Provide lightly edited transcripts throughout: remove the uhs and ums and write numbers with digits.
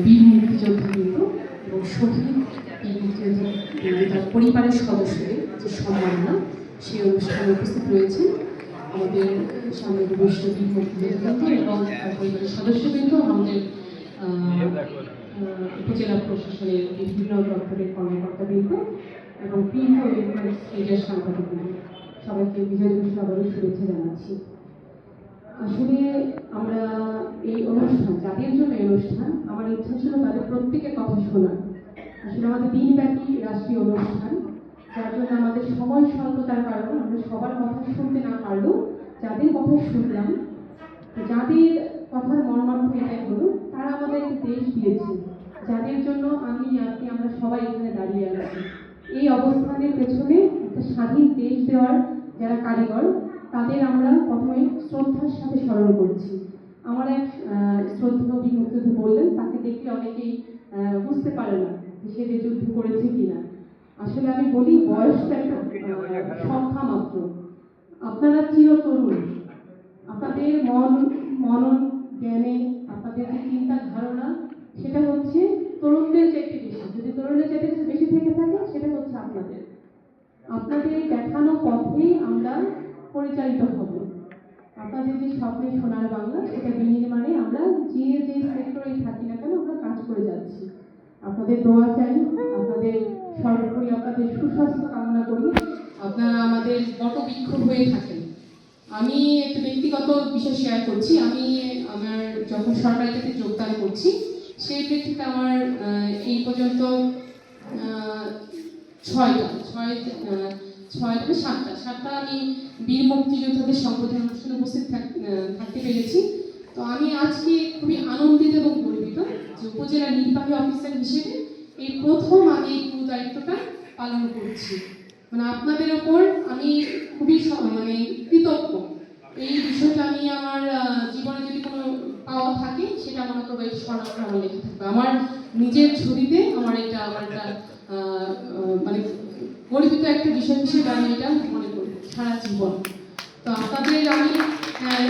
বীর মুক্তিযোদ্ধাবৃন্দ এবং শহীদ বীর মুক্তিযোদ্ধা পরিবারের সদস্যদের যে সম্মাননা সেই অনুষ্ঠানে উপস্থিত রয়েছেন আমাদের সামনে উপবিষ্ট বীর মুক্তিযোদ্ধাবৃন্দ এবং পরিবারের সদস্যবৃন্দ, আমাদের উপজেলা প্রশাসনের বিভিন্ন দপ্তরের কর্মকর্তাবৃন্দ এবং প্রিন্ট ও ইলেকট্রনিক্স মিডিয়ার সাংবাদিকবৃন্দ, সবাইকে বিজয় দিবসের আবারও শুভেচ্ছা জানাচ্ছি। আসলে আমরা এই অনুষ্ঠান, যাদের জন্য এই অনুষ্ঠান, আমার ইচ্ছা ছিল তাদের প্রত্যেকের কথা শোনার। আসলে আমাদের দিনব্যাপী রাষ্ট্রীয় অনুষ্ঠান, যার জন্য আমাদের সময় স্বল্পতার কারণে আমরা সবার কথা শুনতে না পারলেও যাদের কথা শুনলাম, যাদের কথার মর্মার্থ এটাই হলো তারা আমাদেরকে দেশ দিয়েছে, যাদের জন্য আমি আপনি আমরা সবাই এখানে দাঁড়িয়ে আছি। এই অবস্থানের পেছনে একটা স্বাধীন দেশ দেওয়ার যারা কারিগর, তাদের আমরা প্রথমে শ্রদ্ধার সাথে স্মরণ করছি। আমার এক শ্রদ্ধেয় বীর মুক্তিযোদ্ধা বললেন, তাকে দেখলে অনেকেই বুঝতে পারে না যে সে যে যুদ্ধ করেছে কিনা। আসলে আমি বলি, বয়সটা একটা সংখ্যা মাত্র। আপনারা চিরতরুণ, আপনাদের মনন জ্ঞানে আপনাদের যে চিন্তা ধারণা সেটা হচ্ছে তরুণদের চাইতে বেশি। যদি তরুণদের চাইতে বেশি থেকে থাকে সেটা হচ্ছে আপনাদের দেখানো পথে আমরা পরিচালিত হব। আপনাদের যে স্বপ্নের সোনার বাংলা, সেটা বিনির্মাণে আমরা যে সেক্টরে থাকি না কেন আমরা কাজ করে যাচ্ছি। আপনাদের দোয়া চাই, আপনাদের সর্বোপরি আপনাদের সুস্বাস্থ্য কামনা করি। আপনারা আমাদের বটবৃক্ষ হয়ে থাকেন। আমি একটা ব্যক্তিগত বিষয় শেয়ার করছি। আমি আমার যখন সরকারি চাকরিতে যোগদান করছি, সেই প্রেক্ষিতে আমার এই পর্যন্ত সাতটা আমি বীর মুক্তিযোদ্ধাদের সংবর্ধনা অনুষ্ঠানে উপস্থিত থাকতে পেরেছি। তো আমি আজকে খুবই আনন্দিত এবং গর্বিত যে উপজেলা নির্বাহী অফিসার হিসেবে এই প্রথম আমি এই পুরো দায়িত্বটা পালন করছি। মানে আপনাদের ওপর আমি খুবই কৃতজ্ঞ। এই বিষয়টা আমি আমার জীবনে যদি কোনো পাওয়া থাকে সেটা মনে করবো এই স্বর্ণাক্ষরে আমার লেখা থাকবে। আমার নিজের ছবিতে আমার একটা গর্বিত একটা বিষয় হিসেবে আমি এটা মনে করি সারা জীবন। তো আপনাদের আমি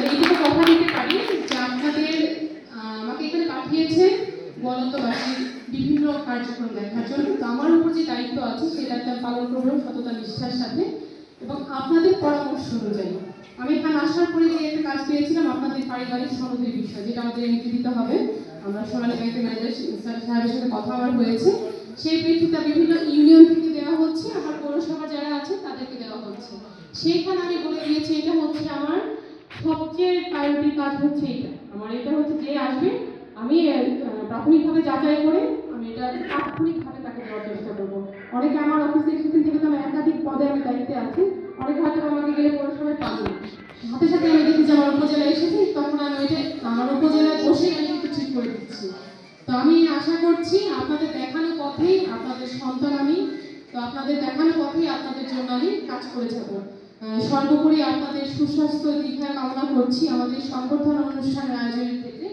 এইটুকু কথা দিতে পারি যে আপনাদের আমাকে এখানে পাঠিয়েছে গণতবাসীর বিভিন্ন কার্যক্রম দেখার জন্য। তো আমার উপর যে দায়িত্ব আছে সেই দায়িত্ব পালন করবো সততা নিষ্ঠার সাথে এবং আপনাদের পরামর্শ অনুযায়ী। আমি এখানে আসার পরে যে একটা কাজ পেয়েছিলাম আপনাদের পারিবারিক সনদের বিষয়, যেটা আমাদের এন্ট্রি দিতে হবে। আমরা সোনালী ব্যাংকের ম্যানেজার সাহেবের সাথে কথা আমার হয়েছে। সেই প্রেক্ষিতে বিভিন্ন ইউনিয়ন থেকে দেওয়া হচ্ছে, আমার পৌরসভা যারা আছে তাদেরকে দেওয়া হচ্ছে। সেইখানে আমি বলে দিয়েছি এটা হচ্ছে আমার সবচেয়ে প্রায়োরিটি কাজ হচ্ছে এটা। আমার এটা হচ্ছে যে আসবে আমি প্রাথমিকভাবে যাচাই করে আমি এটা তাৎক্ষণিকভাবে তাকে দেওয়ার চেষ্টা করবো। অনেকে আমার অফিসে এসেছেন থেকে তো আমি একাধিক পদে আমি দায়িত্বে আছি, অনেকে হয়তো আমাকে গেলে পৌরসভায় পাবো, সাথে সাথে আমি দেখি যে আমার উপজেলায় এসেছি, তখন আমি ওইটা আমার উপজেলায় বসে আমি কিন্তু ঠিক করে দিচ্ছি। তো আমি আশা করছি আপনাদের দেখানো পথেই আপনাদের সন্তান আমি, তো আপনাদের দেখানো পথেই আপনাদের জন্য আমি কাজ করে যাব। সর্বোপরি আপনাদের সুস্বাস্থ্য দীর্ঘায়ু কামনা করছি। আমাদের সংবর্ধনা অনুষ্ঠানের আয়োজনের ক্ষেত্রে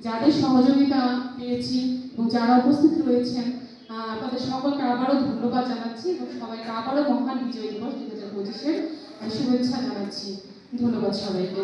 যাদের সহযোগিতা পেয়েছি এবং যারা উপস্থিত রয়েছেন আপনাদের সকলকে আবারও ধন্যবাদ জানাচ্ছি এবং সবাইকে আবারও মহান বিজয় দিবস 2025-এর শুভেচ্ছা জানাচ্ছি। ধন্যবাদ সবাইকে।